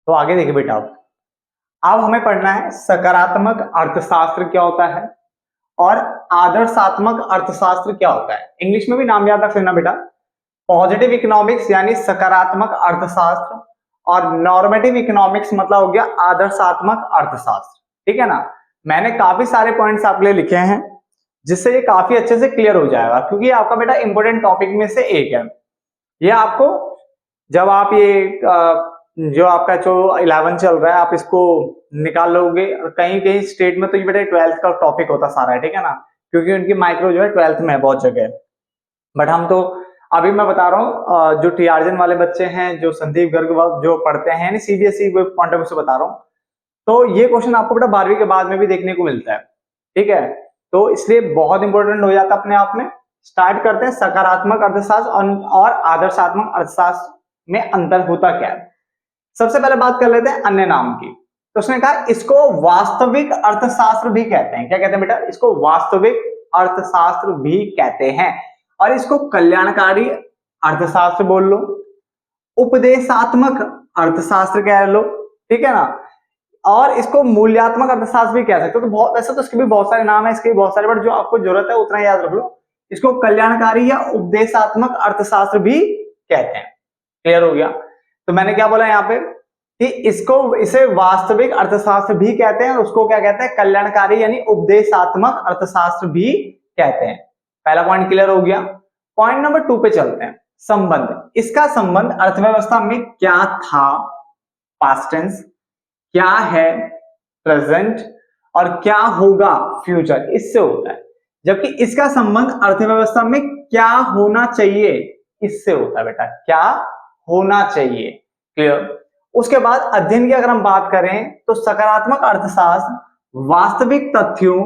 तो आगे देखिए बेटा, अब हमें पढ़ना है सकारात्मक अर्थशास्त्र क्या होता है और आदर्शात्मक अर्थशास्त्र क्या होता है। इंग्लिश में भी नाम याद रख लेना बेटा, पॉजिटिव इकोनॉमिक्स यानी सकारात्मक अर्थशास्त्र और नॉर्मेटिव इकोनॉमिक्स मतलब हो गया आदर्शात्मक अर्थशास्त्र। ठीक है ना। मैंने काफी सारे पॉइंट्स आपके लिए लिखे हैं जिससे ये काफी अच्छे से क्लियर हो जाएगा, क्योंकि आपका बेटा इंपॉर्टेंट टॉपिक में से एक है। ये आपको जब आप ये जो आपका जो 11 चल रहा है आप इसको निकाल लोगे, कहीं कहीं स्टेट में तो ये बेटा 12th का टॉपिक होता सारा है। ठीक है ना, क्योंकि उनकी माइक्रो जो है 12th में है बहुत जगह। बट हम तो अभी मैं बता रहा हूँ जो टीआरजन वाले बच्चे हैं, जो संदीप गर्ग जो पढ़ते हैं सीबीएसई पॉइंट ऑफ व्यू से बता रहा हूँ, तो ये क्वेश्चन आपको बेटा 12वीं के बाद में भी देखने को मिलता है। ठीक है, तो इसलिए बहुत इंपॉर्टेंट हो जाता है अपने आप में। स्टार्ट करते हैं सकारात्मक अर्थशास्त्र और आदर्शात्मक अर्थशास्त्र में अंतर होता क्या है। सबसे पहले बात कर लेते हैं अन्य नाम की। तो उसने कहा इसको वास्तविक अर्थशास्त्र भी कहते हैं। क्या कहते हैं बेटा? इसको वास्तविक अर्थशास्त्र भी कहते हैं, और इसको कल्याणकारी अर्थशास्त्र बोल लो, उपदेशात्मक अर्थशास्त्र कह लो। ठीक है ना, और इसको मूल्यात्मक अर्थशास्त्र भी कह सकते हो। तो बहुत ऐसा तो इसके भी बहुत सारे नाम है, इसके भी बहुत सारे, बट जो आपको जरूरत है उतना याद रख लो। इसको कल्याणकारी या उपदेशात्मक अर्थशास्त्र भी कहते हैं। क्लियर हो गया? तो मैंने क्या बोला यहाँ पे कि इसे वास्तविक अर्थशास्त्र भी कहते हैं और उसको क्या कहते हैं? कल्याणकारी यानी उपदेशात्मक अर्थशास्त्र भी कहते हैं। पहला पॉइंट क्लियर हो गया। पॉइंट नंबर 2 पे चलते हैं। संबंध। इसका संबंध अर्थव्यवस्था में क्या था, पास्ट टेंस, क्या है प्रेजेंट, और क्या होगा फ्यूचर, इससे होता है। जबकि इसका संबंध अर्थव्यवस्था में क्या होना चाहिए इससे होता है बेटा, क्या होना चाहिए। क्लियर? उसके बाद अध्ययन की अगर हम बात करें तो सकारात्मक अर्थशास्त्र वास्तविक तथ्यों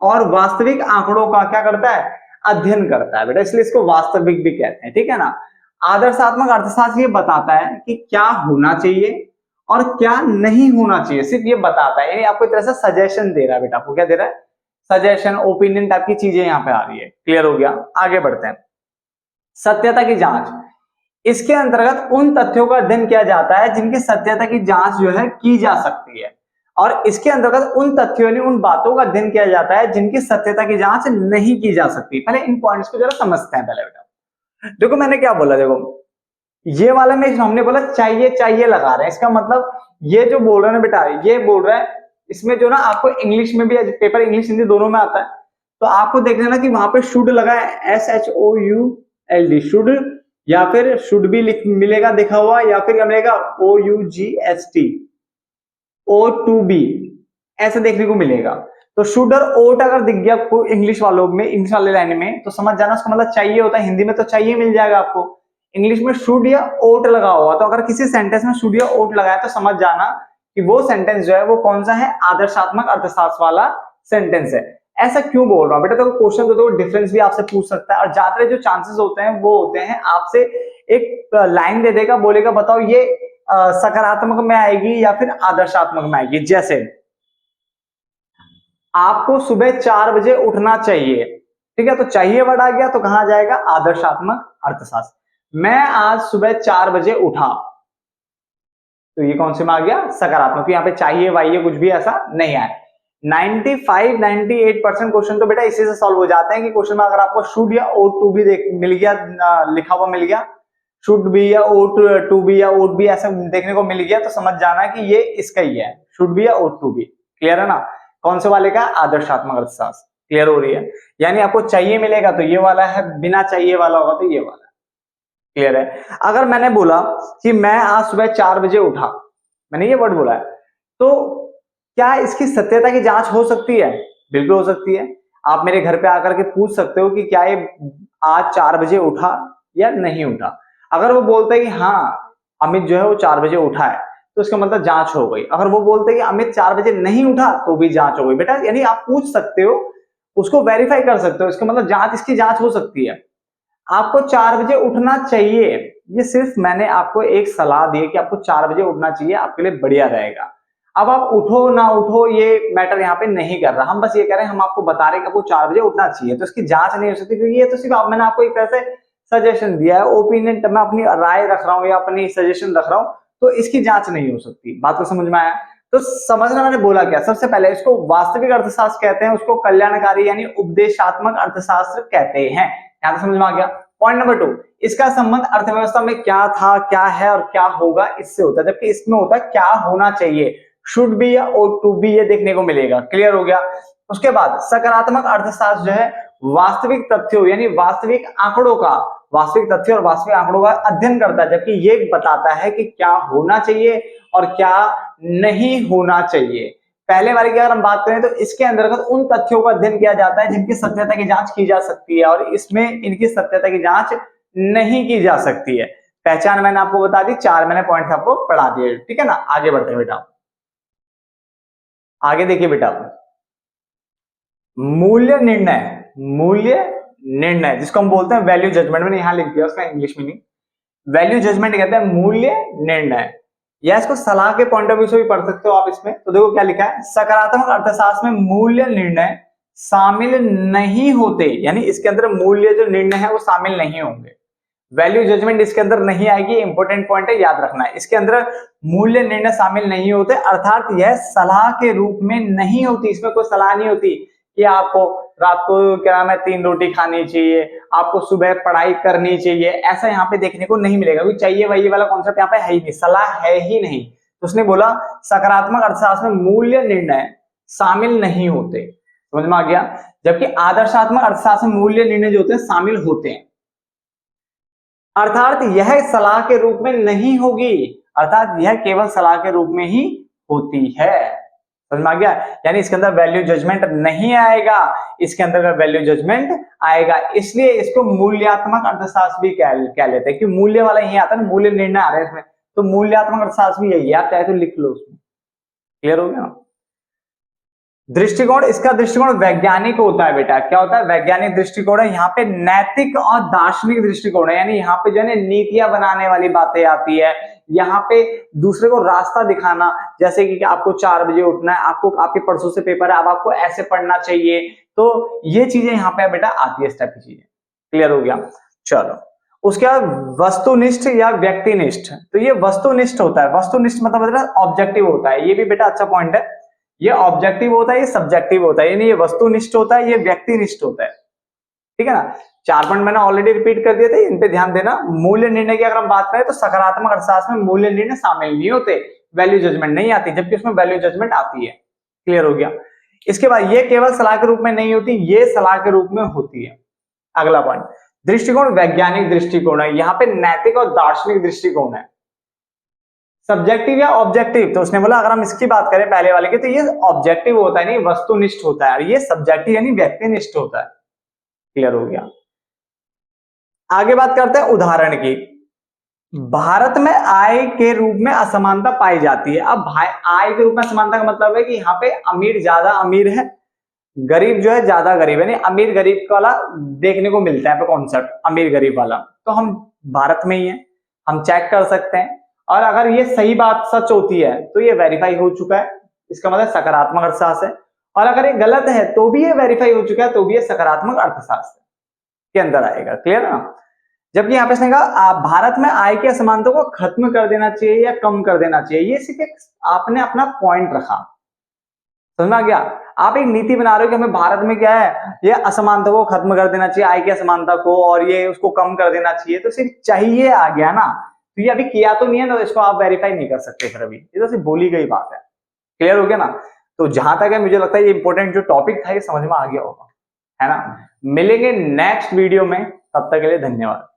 और वास्तविक आंकड़ों का क्या करता है? अध्ययन करता है बेटा, इसलिए इसको वास्तविक भी कहते हैं। ठीक है ना। आदर्शात्मक अर्थशास्त्र ये बताता है कि क्या होना चाहिए और क्या नहीं होना चाहिए, सिर्फ ये बताता है, यानी आपको एक तरह से सजेशन दे रहा है बेटा। आपको क्या दे रहा है? सजेशन, ओपिनियन टाइप की चीजें यहाँ पे आ रही है। क्लियर हो गया? आगे बढ़ते हैं। सत्यता की जांच। इसके अंतर्गत उन तथ्यों का अध्ययन किया जाता है जिनकी सत्यता की जांच जो है की जा सकती है, और इसके अंतर्गत उन तथ्यों ने उन बातों का अध्ययन किया जाता है जिनकी सत्यता की जांच नहीं की जा सकती। पहले इन पॉइंट्स को जरा समझते हैं। पहले बेटा देखो मैंने क्या बोला, देखो ये वाला में हमने बोला चाहिए चाहिए लगा रहे हैं, इसका मतलब ये जो बोल रहे हैं ना बेटा, ये बोल रहा है इसमें जो ना आपको इंग्लिश में भी पेपर इंग्लिश हिंदी दोनों में आता है, तो आपको देख लेना कि वहां पे शुड लगा है, SHOULD शुड, या फिर शुड भी मिलेगा देखा हुआ, या फिर क्या मिलेगा OUGST O2B ऐसे देखने को मिलेगा। तो शुड और ओट अगर दिख गया आपको इंग्लिश वालों में, इंग्लिश वाले लाइन में, तो समझ जाना उसका मतलब चाहिए होता है। हिंदी में तो चाहिए मिल जाएगा आपको, इंग्लिश में शुड या ओट लगा हुआ, तो अगर किसी सेंटेंस में शुड या ओट लगाया तो समझ जाना कि वो सेंटेंस जो है वो कौन सा है? आदर्शात्मक अर्थशास्त्र वाला सेंटेंस है। ऐसा क्यों बोल रहा हूं बेटा? तो क्वेश्चन तो डिफरेंस भी आपसे पूछ सकता है, और ज्यादातर जो चांसेस होते हैं वो होते हैं आपसे एक लाइन दे देगा, बोलेगा बताओ ये सकारात्मक में आएगी या फिर आदर्शात्मक में आएगी। जैसे आपको सुबह 4 बजे उठना चाहिए, ठीक है, तो चाहिए वर्ड आ गया तो कहां जाएगा? आदर्शात्मक अर्थशास्त्र। मैं आज सुबह 4 बजे उठा, तो ये कौन से में आ गया? सकारात्मक। यहाँ पे चाहिए वाइए कुछ भी ऐसा नहीं आया। 95-98% क्वेश्चन तो बेटा इसी से सॉल्व हो जाते हैं कि क्वेश्चन में अगर आपको शुड या ओट टू बी मिल गया, लिखा हुआ मिल गया, शुड बी या ओट टू बी या ओट बी ऐसा देखने को मिल गया, तो समझ जाना कि ये इसका ही है, शुड बी या ओट टू बी। क्लियर है ना? कौन से वाले का? आदर्शात्मक अर्थशास्त्र। क्लियर हो रही है? यानी आपको चाहिए मिलेगा तो ये वाला है, बिना चाहिए वाला होगा तो ये वाला। क्लियर है? अगर मैंने बोला कि मैं आज सुबह 4 बजे उठा, मैंने ये वर्ड बोला है, तो क्या इसकी सत्यता की जांच हो सकती है? बिल्कुल हो सकती है। आप मेरे घर पे आकर के पूछ सकते हो कि क्या ये आज 4 बजे उठा या नहीं उठा। अगर वो बोलते हैं कि हाँ अमित जो है वो 4 बजे उठा है, तो इसका मतलब जांच हो गई। अगर वो बोलते हैं कि अमित 4 बजे नहीं उठा, तो भी जांच हो गई बेटा। यानी आप पूछ सकते हो, उसको वेरीफाई कर सकते हो, इसका मतलब जांच, इसकी जांच हो सकती है। आपको 4 बजे उठना चाहिए, ये सिर्फ मैंने आपको एक सलाह दी है कि आपको 4 बजे उठना चाहिए, आपके लिए बढ़िया रहेगा। अब आप उठो ना उठो ये मैटर यहाँ पे नहीं कर रहा, हम बस ये कह रहे हैं, हम आपको बता रहे हैं कि आपको 4 बजे उठना चाहिए, तो इसकी जांच नहीं हो सकती, क्योंकि ये तो सिर्फ मैंने आपको एक तरह से सजेशन दिया है, ओपिनियन, मैं अपनी राय रख रहा हूँ या अपनी सजेशन रख रहा हूँ, तो इसकी जांच नहीं हो सकती। बात को समझ में आया? तो समझना मैंने बोला क्या, सबसे पहले इसको वास्तविक अर्थशास्त्र कहते हैं, उसको कल्याणकारी यानी उपदेशात्मक अर्थशास्त्र कहते हैं। यहां तक समझ में आ गया। पॉइंट नंबर 2, इसका संबंध अर्थव्यवस्था में क्या था, क्या है और क्या होगा इससे होता है, जबकि इसमें होता है क्या होना चाहिए, शुड बी या ought to be, ये देखने को मिलेगा। क्लियर हो गया? उसके बाद सकारात्मक अर्थशास्त्र जो है वास्तविक तथ्यों यानी वास्तविक आंकड़ों का, वास्तविक तथ्यों और वास्तविक आंकड़ों का अध्ययन करता है, जबकि ये बताता है कि क्या होना चाहिए और क्या नहीं होना चाहिए। पहले वाले की अगर हम बात करें तो इसके अंतर्गत उन तथ्यों का अध्ययन किया जाता है जिनकी सत्यता की जांच की जा सकती है, और इसमें इनकी सत्यता की जांच नहीं की जा सकती है। पहचान मैंने आपको बता दी, 4 मैंने पॉइंट आपको पढ़ा दिए, ठीक है ना। आगे बढ़ते हैं बेटा, आगे देखिए बेटा, मूल्य निर्णय, मूल्य निर्णय जिसको हम बोलते हैं वैल्यू जजमेंट, मैंने यहां लिख दिया उसका इंग्लिश मीनिंग, वैल्यू जजमेंट कहते हैं मूल्य निर्णय, या इसको सलाह के पॉइंट ऑफ व्यू से भी पढ़ सकते हो आप इसमें। तो देखो क्या लिखा है, सकारात्मक अर्थशास्त्र में मूल्य निर्णय शामिल नहीं होते, यानी इसके अंदर मूल्य जो निर्णय है वो शामिल नहीं होंगे। वैल्यू जजमेंट इसके अंदर नहीं आएगी, इंपॉर्टेंट पॉइंट है, याद रखना है। इसके अंदर मूल्य निर्णय शामिल नहीं होते, अर्थात यह सलाह के रूप में नहीं होती, इसमें कोई सलाह नहीं होती कि आपको रात को क्या नाम है 3 रोटी खानी चाहिए, आपको सुबह पढ़ाई करनी चाहिए, ऐसा यहाँ पे देखने को नहीं मिलेगा। कोई चाहिए वही वाला कॉन्सेप्ट यहाँ पे है ही नहीं, सलाह है ही नहीं। तो उसने बोला सकारात्मक अर्थशास्त्र में मूल्य निर्णय शामिल नहीं होते, समझ में आ गया। जबकि आदर्शात्मक अर्थशास्त्र में मूल्य निर्णय जो होते हैं शामिल होते हैं, अर्थात यह सलाह के रूप में नहीं होगी, अर्थात यह केवल सलाह के रूप में ही होती है। समझ में आ गया? यानी इसके अंदर वैल्यू जजमेंट नहीं आएगा, इसके अंदर वैल्यू जजमेंट आएगा, इसलिए इसको मूल्यात्मक अर्थशास्त्र भी कह लेते हैं कि मूल्य वाला यही आता है ना, मूल्य निर्णय आ रहा है इसमें, तो मूल्यात्मक अर्थशास्त्र भी यही है, आप चाहे तो लिख लो उसमें। क्लियर हो गया? दृष्टिकोण, इसका दृष्टिकोण वैज्ञानिक होता है बेटा। क्या होता है? वैज्ञानिक दृष्टिकोण है। यहाँ पे नैतिक और दार्शनिक दृष्टिकोण है, यानी यहाँ पे जो है नीतियां बनाने वाली बातें आती है, यहाँ पे दूसरे को रास्ता दिखाना, जैसे कि आपको 4 बजे उठना है, आपको आपके परसों से पेपर है, अब आपको ऐसे पढ़ना चाहिए, तो ये चीजें यहाँ पे बेटा आती है, इस टाइप की चीजें। क्लियर हो गया? चलो, उसके बाद वस्तुनिष्ठ या व्यक्तिनिष्ठ, तो ये वस्तुनिष्ठ होता है। वस्तुनिष्ठ मतलब ऑब्जेक्टिव होता है, ये भी बेटा अच्छा पॉइंट है। ये ऑब्जेक्टिव होता है, ये सब्जेक्टिव होता है, यानी ये वस्तुनिष्ठ होता है, ये व्यक्तिनिष्ठ होता है, ठीक है ना। 4 पॉइंट मैंने ऑलरेडी रिपीट कर दिए थे, इन पे ध्यान देना। मूल्य निर्णय की अगर हम बात करें तो सकारात्मक अर्थशास्त्र में मूल्य निर्णय शामिल नहीं होते, वैल्यू जजमेंट नहीं आती, जबकि उसमें वैल्यू जजमेंट आती है। क्लियर हो गया? इसके बाद ये केवल सलाह के रूप में नहीं होती, ये सलाह के रूप में होती है। अगला पॉइंट, दृष्टिकोण वैज्ञानिक दृष्टिकोण है, यहाँ पे नैतिक और दार्शनिक दृष्टिकोण है। सब्जेक्टिव या ऑब्जेक्टिव, तो उसने बोला अगर हम इसकी बात करें पहले वाले की, तो ये ऑब्जेक्टिव होता है, नहीं वस्तुनिष्ठ होता है, और ये सब्जेक्टिव यानी व्यक्तिनिष्ठ होता है। क्लियर हो गया? आगे बात करते हैं उदाहरण की। भारत में आय के रूप में असमानता पाई जाती है। अब आय के रूप में असमानता का मतलब है कि यहाँ पे अमीर ज्यादा अमीर है, गरीब जो है ज्यादा गरीब है, नहीं अमीर गरीब वाला देखने को मिलता है कॉन्सेप्ट, अमीर गरीब वाला। तो हम भारत में ही है, हम चेक कर सकते हैं, और अगर ये सही बात सच होती है तो ये वेरीफाई हो चुका है, इसका मतलब सकारात्मक अर्थशास्त्र है। और अगर ये गलत है तो भी ये वेरीफाई हो चुका है, तो भी ये सकारात्मक अर्थशास्त्र के अंदर आएगा। क्लियर ना? जबकि यहाँ पे इसने कहा भारत में आय की असमानता को खत्म कर देना चाहिए या कम कर देना चाहिए, ये सिर्फ एक आपने अपना पॉइंट रखा। समझ में आ गया? आप एक नीति बना रहे हो कि हमें भारत में क्या है, ये असमानता को खत्म कर देना चाहिए, आय की असमानता को, और ये उसको कम कर देना चाहिए, तो सिर्फ चाहिए आ गया ना, तो ये अभी किया तो नहीं है, तो इसको आप वेरीफाई नहीं कर सकते फिर अभी, ये तो सिर्फ बोली गई बात है। क्लियर हो गया ना? तो जहां तक है मुझे लगता है ये इंपॉर्टेंट जो टॉपिक था ये समझ में आ गया होगा, है ना। मिलेंगे नेक्स्ट वीडियो में, तब तक के लिए धन्यवाद।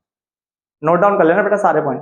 नोट डाउन कर लेना बेटा सारे पॉइंट।